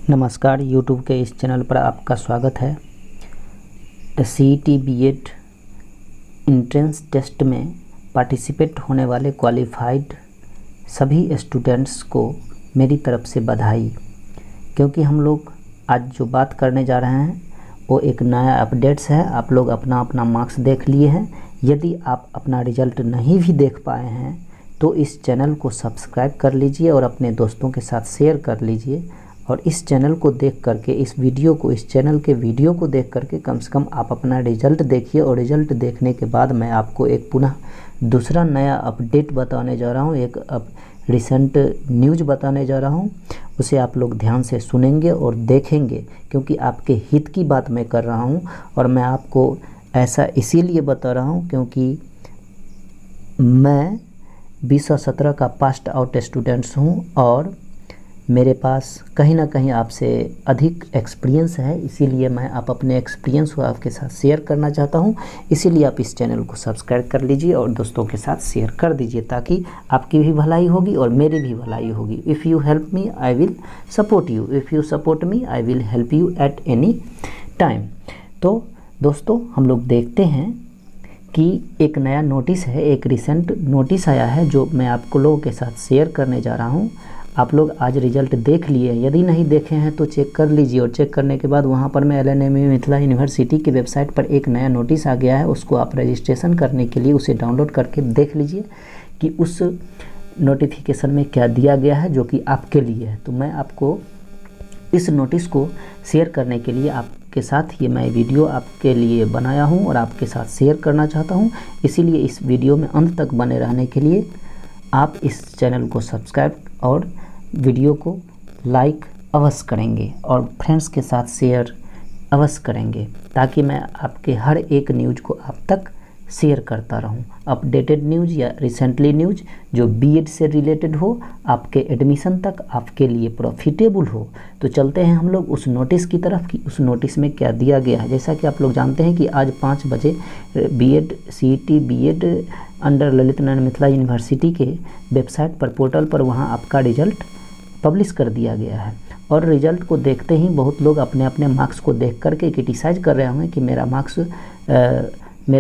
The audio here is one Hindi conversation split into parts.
नमस्कार, यूट्यूब के इस चैनल पर आपका स्वागत है। CET BEd एंट्रेंस टेस्ट में पार्टिसिपेट होने वाले क्वालिफाइड सभी स्टूडेंट्स को मेरी तरफ से बधाई, क्योंकि हम लोग आज जो बात करने जा रहे हैं वो एक नया अपडेट्स है। आप लोग अपना अपना मार्क्स देख लिए हैं। यदि आप अपना रिजल्ट नहीं भी देख पाए हैं तो इस चैनल को सब्सक्राइब कर लीजिए और अपने दोस्तों के साथ शेयर कर लीजिए। और इस चैनल को देख करके इस चैनल के वीडियो को देख करके कम से कम आप अपना रिजल्ट देखिए। और रिजल्ट देखने के बाद मैं आपको एक पुनः दूसरा नया अपडेट बताने जा रहा हूँ, एक रिसेंट न्यूज़ बताने जा रहा हूँ। उसे आप लोग ध्यान से सुनेंगे और देखेंगे, क्योंकि आपके हित की बात मैं कर रहा हूँ। और मैं आपको ऐसा इसीलिए बता रहा हूँ क्योंकि मैं 2017 का पास्ट आउट स्टूडेंट्स हूँ और मेरे पास कहीं ना कहीं आपसे अधिक एक्सपीरियंस है। इसीलिए मैं अपने एक्सपीरियंस को आपके साथ शेयर करना चाहता हूं। इसीलिए आप इस चैनल को सब्सक्राइब कर लीजिए और दोस्तों के साथ शेयर कर दीजिए, ताकि आपकी भी भलाई होगी और मेरी भी भलाई होगी। If you help me I will support you, if you support me I will help you at any time. तो दोस्तों, हम लोग देखते हैं कि एक नया नोटिस है, एक रिसेंट नोटिस आया है जो मैं आपको लोगों के साथ शेयर करने जा रहा हूँ। आप लोग आज रिजल्ट देख लिए, यदि नहीं देखे हैं तो चेक कर लीजिए। और चेक करने के बाद वहाँ पर मैं LNME मिथिला यूनिवर्सिटी की वेबसाइट पर एक नया नोटिस आ गया है, उसको आप रजिस्ट्रेशन करने के लिए उसे डाउनलोड करके देख लीजिए कि उस नोटिफिकेशन में क्या दिया गया है जो कि आपके लिए है। तो मैं आपको इस नोटिस को शेयर करने के लिए आपके साथ ये मैं वीडियो आपके लिए बनाया हूँ और आपके साथ शेयर करना चाहता हूँ। इसीलिए इस वीडियो में अंत तक बने रहने के लिए आप इस चैनल को सब्सक्राइब और वीडियो को लाइक अवश्य करेंगे और फ्रेंड्स के साथ शेयर अवश्य करेंगे, ताकि मैं आपके हर एक न्यूज़ को आप तक शेयर करता रहूं। अपडेटेड न्यूज़ या रिसेंटली न्यूज़ जो BEd से रिलेटेड हो, आपके एडमिशन तक आपके लिए प्रॉफिटेबल हो। तो चलते हैं हम लोग उस नोटिस की तरफ कि उस नोटिस में क्या दिया गया है। जैसा कि आप लोग जानते हैं कि आज 5 बजे CET BEd under Lalit Narayan Mithila university के वेबसाइट पर, पोर्टल पर वहाँ आपका रिजल्ट पब्लिश कर दिया गया है। और रिजल्ट को देखते ही बहुत लोग अपने अपने मार्क्स को देख करके क्रिटिसाइज कर रहे होंगे कि मेरा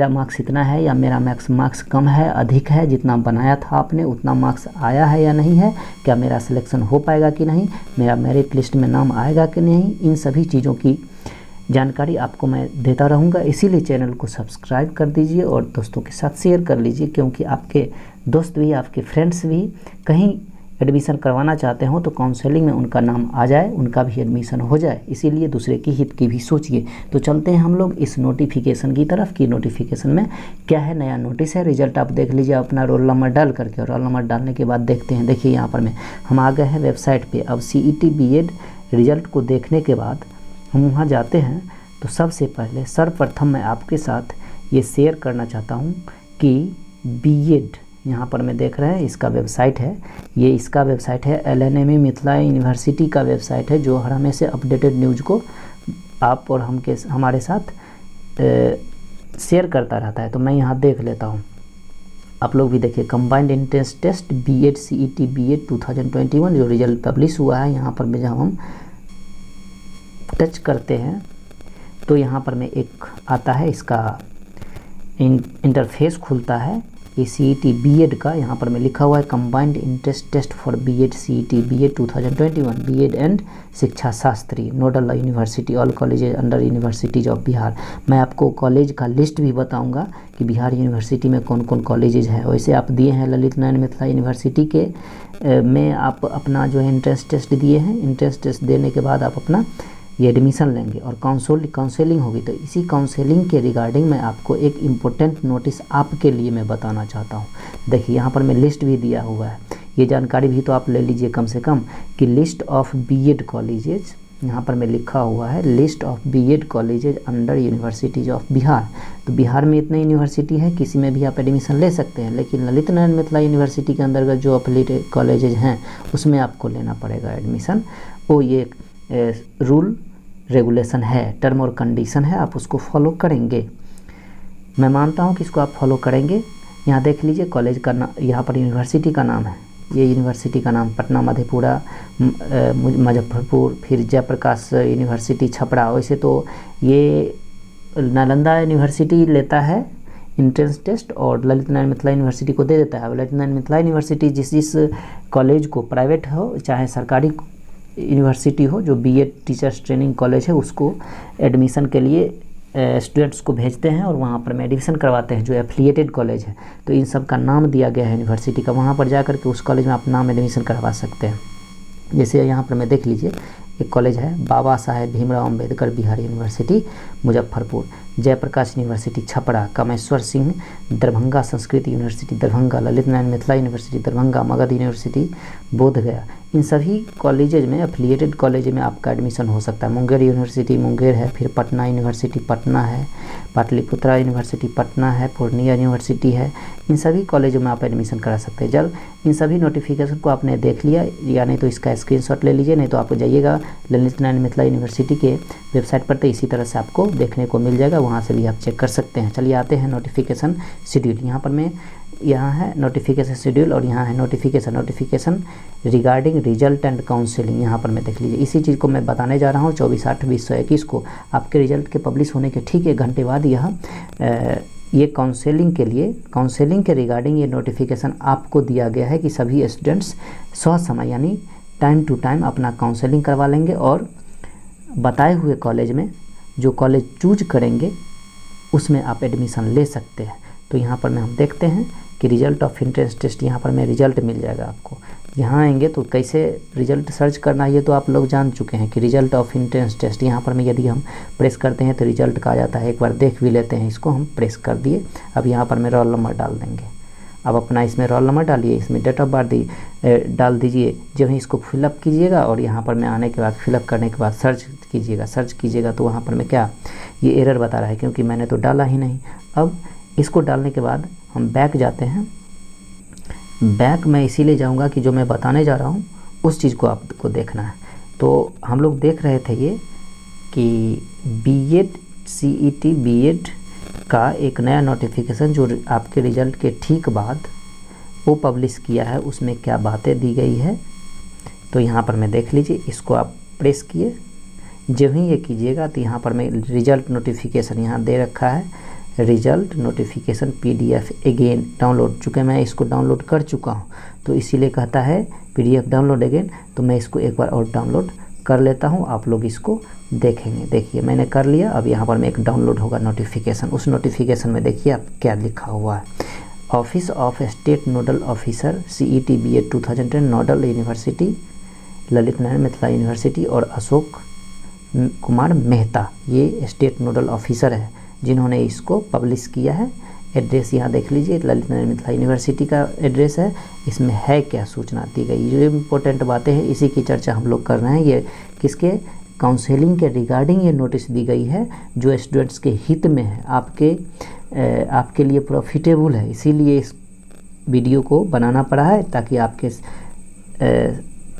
मार्क्स इतना है या मेरा मार्क्स कम है, अधिक है, जितना बनाया था आपने उतना मार्क्स आया है या नहीं है, क्या मेरा सिलेक्शन हो पाएगा कि नहीं, मेरा मेरिट लिस्ट में नाम आएगा कि नहीं। इन सभी चीज़ों की जानकारी आपको मैं देता रहूँगा। इसीलिए चैनल को सब्सक्राइब कर दीजिए और दोस्तों के साथ शेयर कर लीजिए, क्योंकि आपके दोस्त भी, आपके फ्रेंड्स भी कहीं एडमिशन करवाना चाहते हो तो काउंसलिंग में उनका नाम आ जाए, उनका भी एडमिशन हो जाए। इसीलिए दूसरे की हित की भी सोचिए। तो चलते हैं हम लोग इस नोटिफिकेशन की तरफ कि नोटिफिकेशन में क्या है। नया नोटिस है, रिजल्ट आप देख लीजिए अपना रोल नंबर डाल करके। और रोल नंबर डालने के बाद देखते हैं, देखिए यहाँ पर हम आ गए हैं वेबसाइट पर। अब CET BEd रिजल्ट को देखने के बाद हम वहाँ जाते हैं। तो सबसे पहले सर्वप्रथम मैं आपके साथ ये शेयर करना चाहता हूँ कि BEd यहाँ पर मैं देख रहे हैं इसका वेबसाइट है, ये इसका वेबसाइट है LNME मिथिला यूनिवर्सिटी का वेबसाइट है, जो हर हमेशा अपडेटेड न्यूज़ को आप और हमारे साथ शेयर करता रहता है। तो मैं यहाँ देख लेता हूँ, आप लोग भी देखिए। Combined entrance test BEd CET BEd 2021 जो रिजल्ट पब्लिश हुआ है, यहाँ पर जब हम टच करते हैं तो यहाँ पर में एक आता है, इसका इंटरफेस खुलता है ये CET BEd का। यहाँ पर में लिखा हुआ है combined entrance test for BEd CET BEd 2021 BEd and Shiksha Shastri nodal university all colleges under universities of Bihar. मैं आपको कॉलेज का लिस्ट भी बताऊंगा कि बिहार यूनिवर्सिटी में कौन कौन कॉलेजेज हैं। वैसे आप दिए हैं ललित नारायण मिथिला यूनिवर्सिटी के में आप अपना जो है इंट्रेंस टेस्ट दिए हैं। इंट्रेंस टेस्ट देने के बाद आप अपना ये एडमिशन लेंगे और काउंसलिंग होगी। तो इसी काउंसलिंग के रिगार्डिंग मैं आपको एक इम्पोर्टेंट नोटिस आपके लिए मैं बताना चाहता हूँ। देखिए यहाँ पर मैं लिस्ट भी दिया हुआ है, ये जानकारी भी तो आप ले लीजिए कम से कम कि लिस्ट ऑफ BEd कॉलेजेज, यहाँ पर मैं लिखा हुआ है list of BEd colleges under universities of Bihar. तो बिहार में इतने यूनिवर्सिटी है, किसी में भी आप एडमिशन ले सकते हैं, लेकिन ललित नारायण मिथिला यूनिवर्सिटी के अंतर्गत जो अफिलिएटेड कॉलेजेज हैं उसमें आपको लेना पड़ेगा एडमिशन। वो ये रूल रेगुलेशन है, टर्म और कंडीशन है, आप उसको फॉलो करेंगे। मैं मानता हूँ कि इसको आप फॉलो करेंगे। यहाँ देख लीजिए कॉलेज का नाम, यहाँ पर यूनिवर्सिटी का नाम है ये यूनिवर्सिटी का नाम पटना, मधेपुरा, मुजफ्फरपुर, फिर जयप्रकाश यूनिवर्सिटी छपरा। वैसे तो ये नालंदा यूनिवर्सिटी लेता है इंट्रेंस टेस्ट और ललित नारायण मिथिला यूनिवर्सिटी को दे देता है। ललित नारायण मिथिला यूनिवर्सिटी जिस कॉलेज को, प्राइवेट हो चाहे सरकारी यूनिवर्सिटी हो, जो बीएड टीचर्स ट्रेनिंग कॉलेज है, उसको एडमिशन के लिए स्टूडेंट्स को भेजते हैं और वहाँ पर एडमिशन करवाते हैं, जो एफिलिएटेड कॉलेज है। तो इन सब का नाम दिया गया है यूनिवर्सिटी का, वहाँ पर जा कर के उस कॉलेज में आप नाम एडमिशन करवा सकते हैं। जैसे यहाँ पर मैं देख लीजिए, एक कॉलेज है Baba Saheb Bhimrao Ambedkar Bihar university Muzaffarpur, Jayaprakash university Chhapra, Kameshwar Singh Darbhanga Sanskrit university Darbhanga, Lalit Narayan Mithila university Darbhanga, Magadh university Bodh Gaya. इन सभी कॉलेजेज में, एफिलिएटेड कॉलेज में आपका एडमिशन हो सकता है। मुंगेर यूनिवर्सिटी मुंगेर है, फिर पटना यूनिवर्सिटी पटना है, पाटलिपुत्रा यूनिवर्सिटी पटना है, पूर्णिया यूनिवर्सिटी है। इन सभी कॉलेजों में आप एडमिशन करा सकते हैं। जब इन सभी नोटिफिकेशन को आपने देख लिया, या नहीं तो इसका स्क्रीनशॉट ले लीजिए, नहीं तो आप जाइएगा ललित नारायण मिथिला यूनिवर्सिटी के वेबसाइट पर, तो इसी तरह से आपको देखने को मिल जाएगा, वहाँ से भी आप चेक कर सकते हैं। चलिए आते हैं नोटिफिकेशन शेड्यूल। यहाँ पर मैं, यहाँ है नोटिफिकेशन शेड्यूल और यहाँ है notification regarding result and counselling. यहाँ पर मैं देख लीजिए, इसी चीज़ को मैं बताने जा रहा हूँ। 24/8/2021 को आपके रिजल्ट के पब्लिश होने के ठीक 1 घंटे बाद ये काउंसलिंग के रिगार्डिंग ये नोटिफिकेशन आपको दिया गया है कि सभी स्टूडेंट्स समय यानी टाइम टू टाइम अपना काउंसलिंग करवा लेंगे और बताए हुए कॉलेज में, जो कॉलेज चूज करेंगे उसमें आप एडमिशन ले सकते हैं। तो यहाँ पर हम देखते हैं कि रिजल्ट ऑफ एंट्रेंस टेस्ट, यहाँ पर मैं रिजल्ट मिल जाएगा आपको। यहाँ आएंगे तो कैसे रिजल्ट सर्च करना है ये तो आप लोग जान चुके हैं कि रिजल्ट ऑफ एंट्रेंस टेस्ट, यहाँ पर यदि हम प्रेस करते हैं तो रिजल्ट का आ जाता है। एक बार देख भी लेते हैं इसको, हम प्रेस कर दिए। अब यहाँ पर मैं रोल नंबर डाल देंगे। अब अपना इसमें रोल नंबर डालिए, इसमें डेट ऑफ बर्थ डाल दीजिए। जब ही इसको फिलअप कीजिएगा और यहाँ पर मैं आने के बाद फिलअप करने के बाद सर्च कीजिएगा तो वहाँ पर मैं क्या, ये एरर बता रहा है क्योंकि मैंने तो डाला ही नहीं। अब इसको डालने के बाद हम बैक जाते हैं। बैक मैं इसीलिए जाऊंगा कि जो मैं बताने जा रहा हूँ उस चीज़ को आपको देखना है। तो हम लोग देख रहे थे ये कि बीएड सीईटी बीएड का एक नया नोटिफिकेशन जो आपके रिजल्ट के ठीक बाद वो पब्लिश किया है, उसमें क्या बातें दी गई है। तो यहाँ पर मैं देख लीजिए, इसको आप प्रेस किए, जब ही ये कीजिएगा तो यहाँ पर मैं रिजल्ट नोटिफिकेशन यहाँ दे रखा है, result notification PDF again download, चूँकि मैं इसको डाउनलोड कर चुका हूँ तो इसीलिए कहता है PDF डाउनलोड अगेन। तो मैं इसको एक बार और डाउनलोड कर लेता हूँ, आप लोग इसको देखेंगे। देखिए मैंने कर लिया। अब यहाँ पर मैं एक डाउनलोड होगा नोटिफिकेशन, उस नोटिफिकेशन में देखिए आप क्या लिखा हुआ है। Office of state nodal officer CET BEd 2010 nodal university Lalit Narayan Mithila university और अशोक कुमार मेहता, ये स्टेट नोडल ऑफिसर है जिन्होंने इसको पब्लिश किया है। एड्रेस यहाँ देख लीजिए, ललित नारायण मिथिला यूनिवर्सिटी का एड्रेस है। इसमें है क्या सूचना दी गई, ये इम्पोर्टेंट बातें हैं, इसी की चर्चा हम लोग कर रहे हैं। ये किसके, काउंसलिंग के रिगार्डिंग ये नोटिस दी गई है जो स्टूडेंट्स के हित में है, आपके लिए प्रॉफिटेबल है। इसीलिए इस वीडियो को बनाना पड़ा है ताकि आपके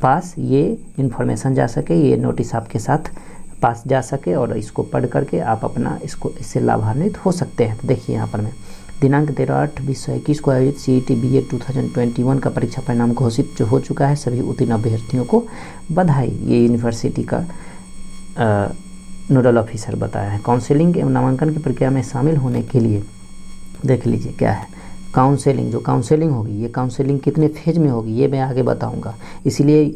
पास ये इन्फॉर्मेशन जा सके, ये नोटिस आपके साथ पास जा सके और इसको पढ़ करके आप अपना इससे लाभान्वित हो सकते हैं। तो देखिए यहाँ पर मैं दिनांक 13/8/2021 को आयोजित CET BEd 2021 का परीक्षा परिणाम घोषित जो हो चुका है, सभी उत्तीर्ण अभ्यर्थियों को बधाई, ये यूनिवर्सिटी का नोडल ऑफिसर बताया है। काउंसलिंग एवं नामांकन की प्रक्रिया में शामिल होने के लिए देख लीजिए क्या है काउंसलिंग। जो काउंसलिंग होगी, ये काउंसलिंग कितने फेज में होगी ये मैं आगे बताऊंगा, इसलिए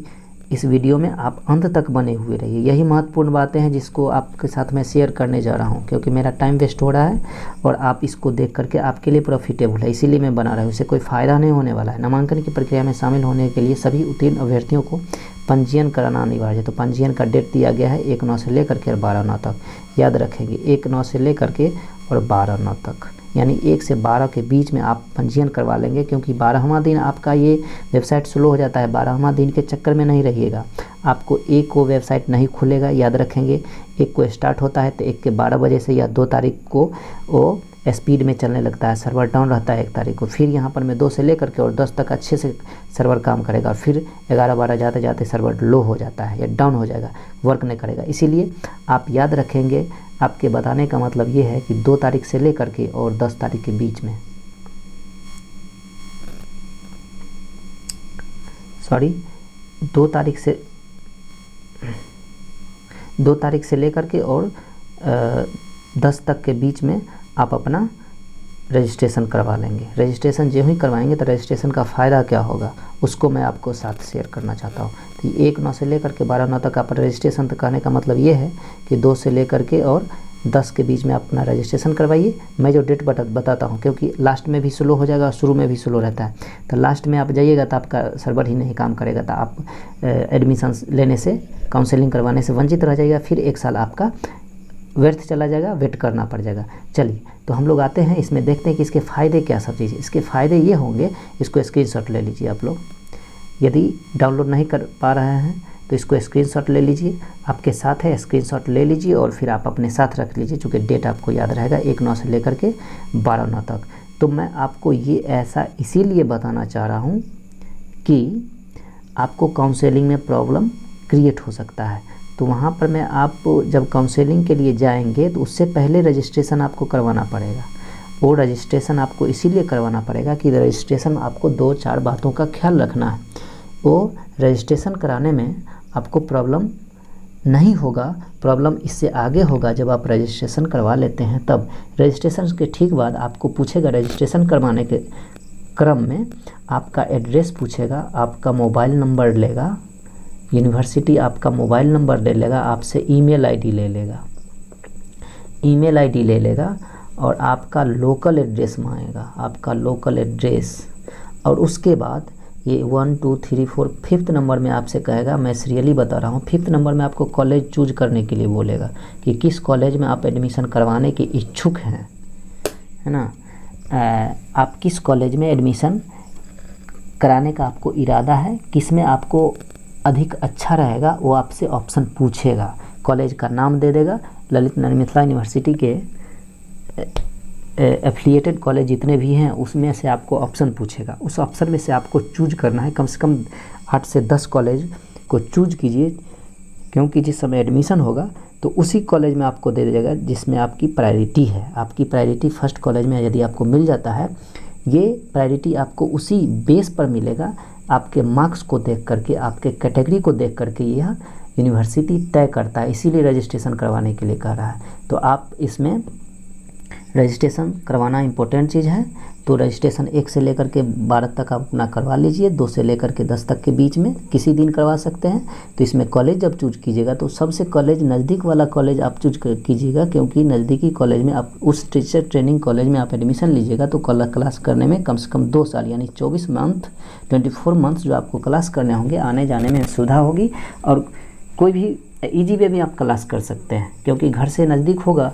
इस वीडियो में आप अंत तक बने हुए रहिए। यही महत्वपूर्ण बातें हैं जिसको आपके साथ मैं शेयर करने जा रहा हूं, क्योंकि मेरा टाइम वेस्ट हो रहा है और आप इसको देख करके आपके लिए प्रॉफिटेबल है, इसीलिए मैं बना रहा हूँ, इससे कोई फ़ायदा नहीं होने वाला है। नामांकन की प्रक्रिया में शामिल होने के लिए सभी उत्तीर्ण अभ्यर्थियों को पंजीयन कराना अनिवार्य है। तो पंजीयन का डेट दिया गया है 1/9 से लेकर के 12/9 तक, याद रखेंगे 1/9 से लेकर के और 12/9 तक, यानी 1 से 12 के बीच में आप पंजीयन करवा लेंगे, क्योंकि 12वां दिन आपका ये वेबसाइट स्लो हो जाता है। 12वां दिन के चक्कर में नहीं रहिएगा, आपको 1 को वेबसाइट नहीं खुलेगा, याद रखेंगे 1 को स्टार्ट होता है तो 1 के 12 बजे से या 2 तारीख को वो स्पीड में चलने लगता है, सर्वर डाउन रहता है 1 तारीख को। फिर यहाँ पर मैं 2 से लेकर के और 10 तक अच्छे से सर्वर काम करेगा और फिर 11-12 जाते जाते सर्वर लो हो जाता है या डाउन हो जाएगा, वर्क नहीं करेगा। इसीलिए आप याद रखेंगे, आपके बताने का मतलब ये है कि 2 तारीख से लेकर के और 10 तारीख के बीच में सॉरी 2 तारीख से लेकर के और 10 तक के बीच में आप अपना रजिस्ट्रेशन करवा लेंगे। रजिस्ट्रेशन जो ही करवाएंगे तो रजिस्ट्रेशन का फ़ायदा क्या होगा उसको मैं आपको साथ शेयर करना चाहता हूँ। तो 1/9 से लेकर के 12/9 तक आप रजिस्ट्रेशन तक कहने का मतलब ये है कि 2 से लेकर के और 10 के बीच में आप अपना रजिस्ट्रेशन करवाइए। मैं जो डेट बताता हूँ, क्योंकि लास्ट में भी स्लो हो जाएगा और शुरू में भी स्लो रहता है, तो लास्ट में आप जाइएगा तो आपका सर्वर ही नहीं काम करेगा, तो आप एडमिशन लेने से, काउंसलिंग करवाने से वंचित रह जाइएगा। फिर 1 साल आपका व्यर्थ चला जाएगा, वेट करना पड़ जाएगा। चलिए तो हम लोग आते हैं इसमें, देखते हैं कि इसके फ़ायदे क्या सब चीज़। इसके फ़ायदे ये होंगे, इसको स्क्रीनशॉट ले लीजिए आप लोग। यदि डाउनलोड नहीं कर पा रहे हैं तो इसको स्क्रीनशॉट ले लीजिए, आपके साथ है, स्क्रीनशॉट ले लीजिए और फिर आप अपने साथ रख लीजिए, चूँकि डेट आपको याद रहेगा 1/9 से लेकर के 12/9 तक। तो मैं आपको ये ऐसा इसीलिए बताना चाह रहा हूँ कि आपको काउंसलिंग में प्रॉब्लम क्रिएट हो सकता है। तो वहाँ पर मैं आप जब काउंसलिंग के लिए जाएंगे तो उससे पहले रजिस्ट्रेशन आपको करवाना पड़ेगा। वो रजिस्ट्रेशन आपको इसीलिए करवाना पड़ेगा कि रजिस्ट्रेशन आपको 2-4 बातों का ख्याल रखना है। वो रजिस्ट्रेशन कराने में आपको प्रॉब्लम नहीं होगा, प्रॉब्लम इससे आगे होगा जब आप रजिस्ट्रेशन करवा लेते हैं। तब रजिस्ट्रेशन के ठीक बाद आपको पूछेगा, रजिस्ट्रेशन करवाने के क्रम में आपका एड्रेस पूछेगा, आपका मोबाइल नंबर लेगा, यूनिवर्सिटी आपका मोबाइल नंबर ले लेगा, आपसे ईमेल आईडी ले लेगा और आपका लोकल एड्रेस मांगेगा, आपका लोकल एड्रेस। और उसके बाद ये 1 2 3 4 5th नंबर में आपसे कहेगा, मैं सीरियली बता रहा हूँ, 5th नंबर में आपको कॉलेज चूज करने के लिए बोलेगा कि किस कॉलेज में आप एडमिशन करवाने के इच्छुक हैं, है ना। आप किस कॉलेज में एडमिशन कराने का आपको इरादा है, किस में आपको अधिक अच्छा रहेगा, वो आपसे ऑप्शन पूछेगा। कॉलेज का नाम दे देगा, ललित नारायण मिथिला यूनिवर्सिटी के एफिलिएटेड कॉलेज जितने भी हैं उसमें से आपको ऑप्शन पूछेगा। उस ऑप्शन में से आपको चूज करना है, कम से कम 8 से 10 कॉलेज को चूज कीजिए, क्योंकि जिस समय एडमिशन होगा तो उसी कॉलेज में आपको दे देगा जिसमें आपकी प्रायोरिटी है। आपकी प्रायोरिटी फर्स्ट कॉलेज में यदि आपको मिल जाता है, ये प्रायोरिटी आपको उसी बेस पर मिलेगा, आपके मार्क्स को देख करके, आपके कैटेगरी को देख करके यह यूनिवर्सिटी तय करता है। इसीलिए रजिस्ट्रेशन करवाने के लिए कह रहा है। तो आप इसमें रजिस्ट्रेशन करवाना इम्पोर्टेंट चीज़ है। तो रजिस्ट्रेशन 1 से लेकर के 12 तक आप अपना करवा लीजिए, 2 से लेकर के 10 तक के बीच में किसी दिन करवा सकते हैं। तो इसमें कॉलेज जब चूज कीजिएगा तो सबसे कॉलेज नज़दीक वाला कॉलेज आप चूज कीजिएगा, क्योंकि नज़दीकी कॉलेज में आप उस टीचर ट्रेनिंग कॉलेज में आप एडमिशन लीजिएगा तो क्लास करने में कम से कम 2 साल यानी 24 मंथ 24 मंथ्स जो आपको क्लास करने होंगे, आने जाने में सुविधा होगी और कोई भी ईजी वे में आप क्लास कर सकते हैं, क्योंकि घर से नज़दीक होगा,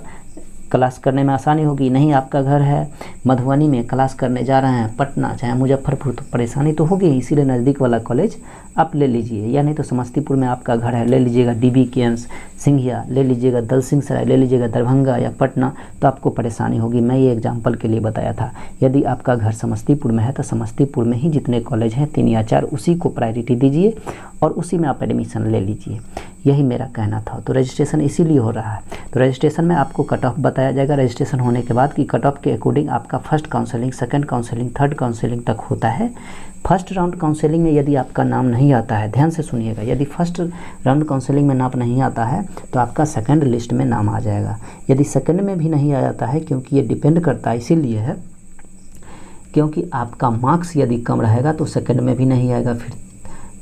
क्लास करने में आसानी होगी। नहीं आपका घर है मधुबनी में, क्लास करने जा रहे हैं पटना चाहे मुजफ्फरपुर, तो परेशानी तो होगी। इसीलिए नज़दीक वाला कॉलेज आप ले लीजिए, या नहीं तो समस्तीपुर में आपका घर है, ले लीजिएगा DB केम्स सिंघिया, ले लीजिएगा दलसिंह सराय, ले लीजिएगा दरभंगा या पटना, तो आपको परेशानी होगी। मैं ये एग्जाम्पल के लिए बताया था। यदि आपका घर समस्तीपुर में है तो समस्तीपुर में ही जितने कॉलेज हैं 3 या 4 उसी को प्रायोरिटी दीजिए और उसी में आप एडमिशन ले लीजिए, यही मेरा कहना था। तो रजिस्ट्रेशन इसीलिए हो रहा है। तो रजिस्ट्रेशन में आपको कट ऑफ बताया जाएगा रजिस्ट्रेशन होने के बाद कि कट ऑफ के अकॉर्डिंग आपका first counselling, second counselling, third counselling तक होता है। फर्स्ट राउंड काउंसलिंग में यदि आपका नाम नहीं आता है, ध्यान से सुनिएगा, यदि फर्स्ट राउंड काउंसलिंग में नाम नहीं आता है तो आपका सेकंड लिस्ट में नाम आ जाएगा। यदि सेकंड में भी नहीं आ जाता है, क्योंकि ये डिपेंड करता है, इसीलिए है क्योंकि आपका मार्क्स यदि कम रहेगा तो सेकंड में भी नहीं आएगा,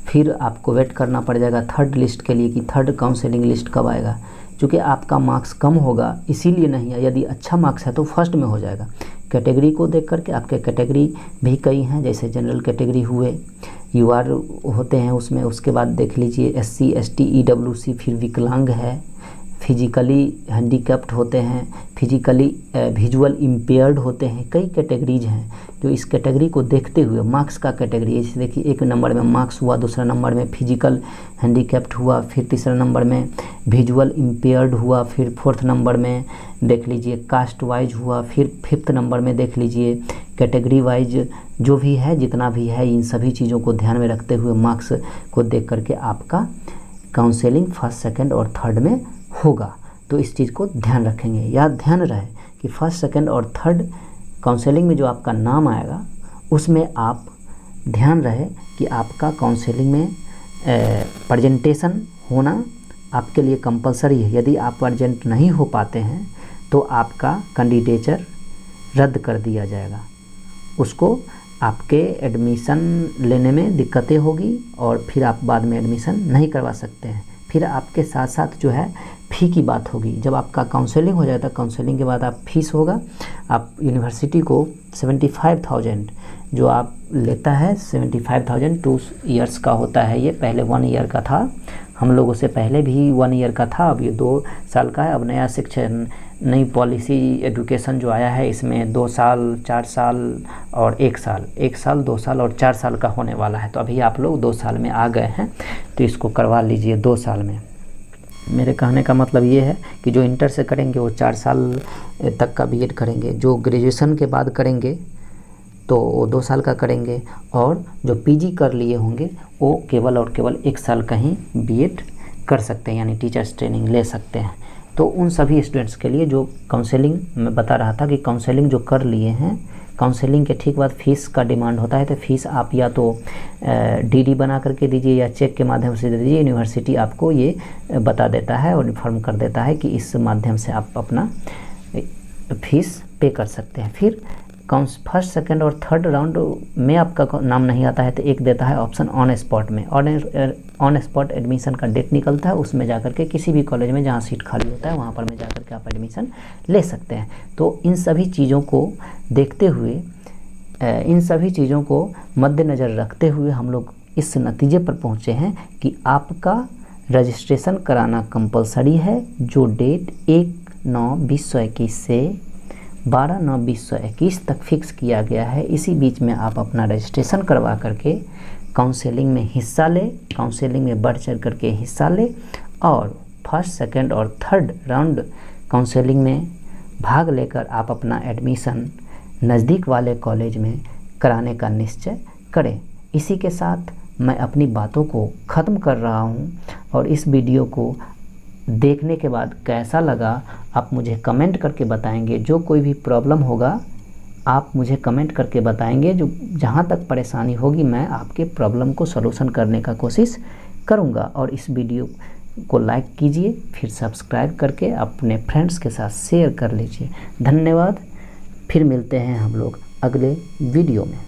फिर आपको वेट करना पड़ जाएगा थर्ड लिस्ट के लिए कि थर्ड काउंसलिंग लिस्ट कब आएगा। चूँकि आपका मार्क्स कम होगा इसीलिए नहीं है, यदि अच्छा मार्क्स है तो फर्स्ट में हो जाएगा। कैटेगरी को देख करके, आपके कैटेगरी भी कई हैं, जैसे जनरल कैटेगरी हुए, UR होते हैं उसमें, उसके बाद देख लीजिए SC ST EWC, फिर विकलांग है, फिजिकली हैंडीकैप्ड होते हैं, फिजिकली विजुअल इम्पेयर्ड होते हैं, कई कैटेगरीज हैं जो इस कैटेगरी को देखते हुए मार्क्स का कैटेगरी, जैसे देखिए 1 नंबर में मार्क्स हुआ, दूसरा नंबर में फिजिकल हैंडीकैप्ड हुआ, फिर तीसरा नंबर में विजुअल इम्पेयर्ड हुआ, फिर 4th नंबर में देख लीजिए कास्ट वाइज हुआ, फिर 5th नंबर में देख लीजिए कैटेगरी वाइज जो भी है, जितना भी है, इन सभी चीज़ों को ध्यान में रखते हुए मार्क्स को देख करके आपका काउंसलिंग फर्स्ट, सेकेंड और थर्ड में होगा। तो इस चीज़ को ध्यान रखेंगे, याद ध्यान रहे कि फर्स्ट, सेकंड और थर्ड काउंसलिंग में जो आपका नाम आएगा उसमें आप ध्यान रहे कि आपका काउंसलिंग में प्रेजेंटेशन होना आपके लिए कंपलसरी है। यदि आप प्रेजेंट नहीं हो पाते हैं तो आपका कैंडिडेचर रद्द कर दिया जाएगा, उसको आपके एडमिशन लेने में दिक्कतें होगी और फिर आप बाद में एडमिशन नहीं करवा सकते हैं। फिर आपके साथ साथ जो है फ़ी की बात होगी। जब आपका काउंसलिंग हो जाता है, काउंसलिंग के बाद आप फीस होगा, आप यूनिवर्सिटी को 75,000 जो आप लेता है, 75,000 2 ईयर्स का होता है। ये पहले 1 ईयर का था, हम लोगों से पहले भी 1 ईयर का था, अब ये 2 साल का है। अब नया शिक्षण नई पॉलिसी एजुकेशन जो आया है, इसमें 2 साल 4 साल और 1 साल 2 साल और 4 साल का होने वाला है। तो अभी आप लोग 2 साल में आ गए हैं तो इसको करवा लीजिए 2 साल में। मेरे कहने का मतलब ये है कि जो इंटर से करेंगे वो 4 साल तक का बीएड करेंगे, जो ग्रेजुएशन के बाद करेंगे तो वो 2 साल का करेंगे, और जो पीजी कर लिए होंगे वो केवल और केवल 1 साल का ही बीएड कर सकते हैं, यानी टीचर्स ट्रेनिंग ले सकते हैं। तो उन सभी स्टूडेंट्स के लिए जो काउंसलिंग मैं बता रहा था कि काउंसलिंग जो कर लिए हैं, काउंसलिंग के ठीक बाद फीस का डिमांड होता है, तो फीस आप या तो डीडी बना करके दीजिए या चेक के माध्यम से दे दीजिए। यूनिवर्सिटी आपको ये बता देता है और इन्फॉर्म कर देता है कि इस माध्यम से आप अपना फीस पे कर सकते हैं। फिर फर्स्ट सेकंड और थर्ड राउंड में आपका नाम नहीं आता है तो एक देता है ऑप्शन ऑन स्पॉट में। ऑन स्पॉट एडमिशन का डेट निकलता है, उसमें जाकर के किसी भी कॉलेज में जहाँ सीट खाली होता है वहाँ पर में जाकर के आप एडमिशन ले सकते हैं। तो इन सभी चीज़ों को देखते हुए, इन सभी चीज़ों को मद्देनज़र रखते हुए हम लोग इस नतीजे पर पहुँचे हैं कि आपका रजिस्ट्रेशन कराना कंपलसरी है, जो डेट 1/9/2021 से 12/9/2021 तक फिक्स किया गया है। इसी बीच में आप अपना रजिस्ट्रेशन करवा करके काउंसलिंग में हिस्सा ले, काउंसलिंग में बढ़ चढ़ करके हिस्सा ले और फर्स्ट सेकंड और थर्ड राउंड काउंसलिंग में भाग लेकर आप अपना एडमिशन नज़दीक वाले कॉलेज में कराने का निश्चय करें। इसी के साथ मैं अपनी बातों को ख़त्म कर रहा हूँ, और इस वीडियो को देखने के बाद कैसा लगा आप मुझे कमेंट करके बताएंगे। जो कोई भी प्रॉब्लम होगा आप मुझे कमेंट करके बताएंगे, जो जहाँ तक परेशानी होगी मैं आपके प्रॉब्लम को सॉल्यूशन करने का कोशिश करूँगा। और इस वीडियो को लाइक कीजिए, फिर सब्सक्राइब करके अपने फ्रेंड्स के साथ शेयर कर लीजिए। धन्यवाद। फिर मिलते हैं हम लोग अगले वीडियो में।